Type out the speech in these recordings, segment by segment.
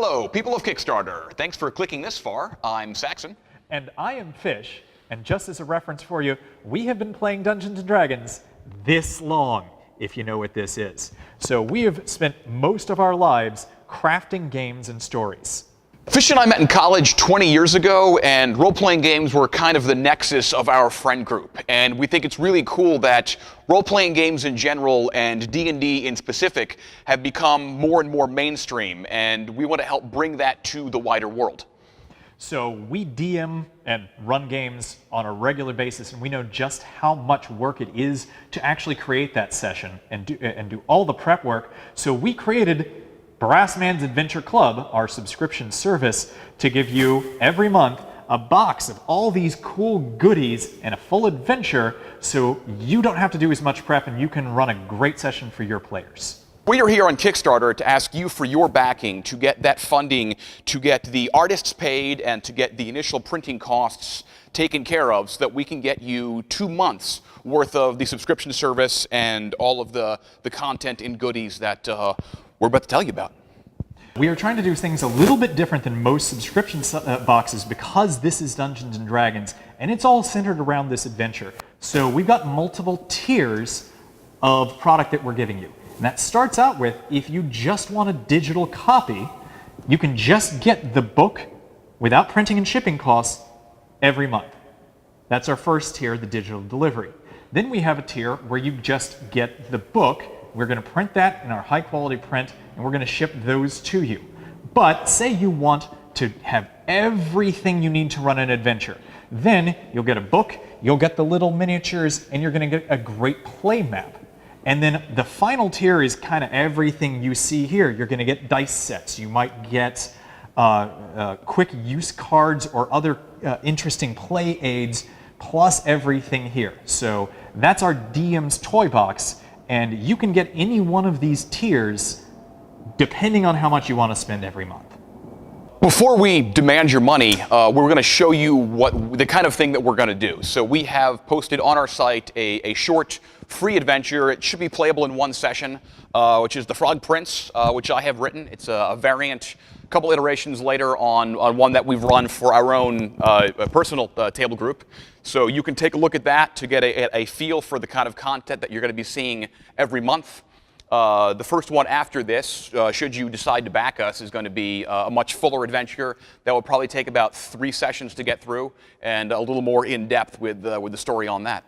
Hello, people of Kickstarter. Thanks for clicking this far. I'm Saxon. And I am Fish. And just as a reference for you, we have been playing Dungeons & Dragons this long, if you know what this is. So we have spent most of our lives crafting games and stories. Fish and I met in college 20 years ago, and role-playing games were kind of the nexus of our friend group. And we think it's really cool that role-playing games in general and D&D in specific have become more and more mainstream, and we want to help bring that to the wider world. So we DM and run games on a regular basis, and we know just how much work it is to actually create that session and do all the prep work. So we created Brassman's Adventure Club, our subscription service, to give you every month a box of all these cool goodies and a full adventure so you don't have to do as much prep and you can run a great session for your players. We are here on Kickstarter to ask you for your backing, to get that funding, to get the artists paid, and to get the initial printing costs taken care of so that we can get you 2 months worth of the subscription service and all of the content and goodies that we're about to tell you about. We are trying to do things a little bit different than most subscription boxes because this is Dungeons & Dragons, and it's all centered around this adventure. So we've got multiple tiers of product that we're giving you. And that starts out with, if you just want a digital copy, you can just get the book without printing and shipping costs every month. That's our first tier, the digital delivery. Then we have a tier where you just get the book. We're going to print that in our high quality print, and we're going to ship those to you. But say you want to have everything you need to run an adventure. Then you'll get a book, you'll get the little miniatures, and you're going to get a great play map. And then the final tier is kind of everything you see here. You're going to get dice sets. You might get quick use cards or other interesting play aids, plus everything here. So that's our DM's toy box. And you can get any one of these tiers depending on how much you want to spend every month. Before we demand your money, we're going to show you the kind of thing that we're going to do. So we have posted on our site a short free adventure. It should be playable in one session, which is the Frog Prince, which I have written. It's a variant, a couple iterations later on one that we've run for our own personal table group. So you can take a look at that to get a feel for the kind of content that you're going to be seeing every month. The first one after this, should you decide to back us, is going to be a much fuller adventure that will probably take about 3 sessions to get through, and a little more in-depth with the story on that.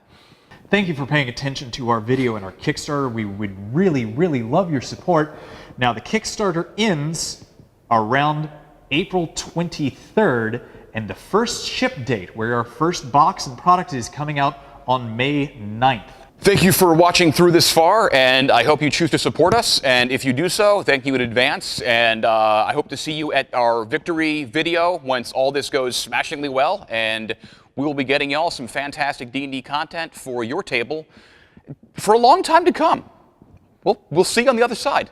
Thank you for paying attention to our video and our Kickstarter. We would really, really love your support. Now, the Kickstarter ends around April 23rd, and the first ship date, where our first box and product is coming out on May 9th. Thank you for watching through this far, and I hope you choose to support us. And if you do so, thank you in advance. And I hope to see you at our victory video once all this goes smashingly well. And we will be getting y'all some fantastic D&D content for your table for a long time to come. We'll see you on the other side.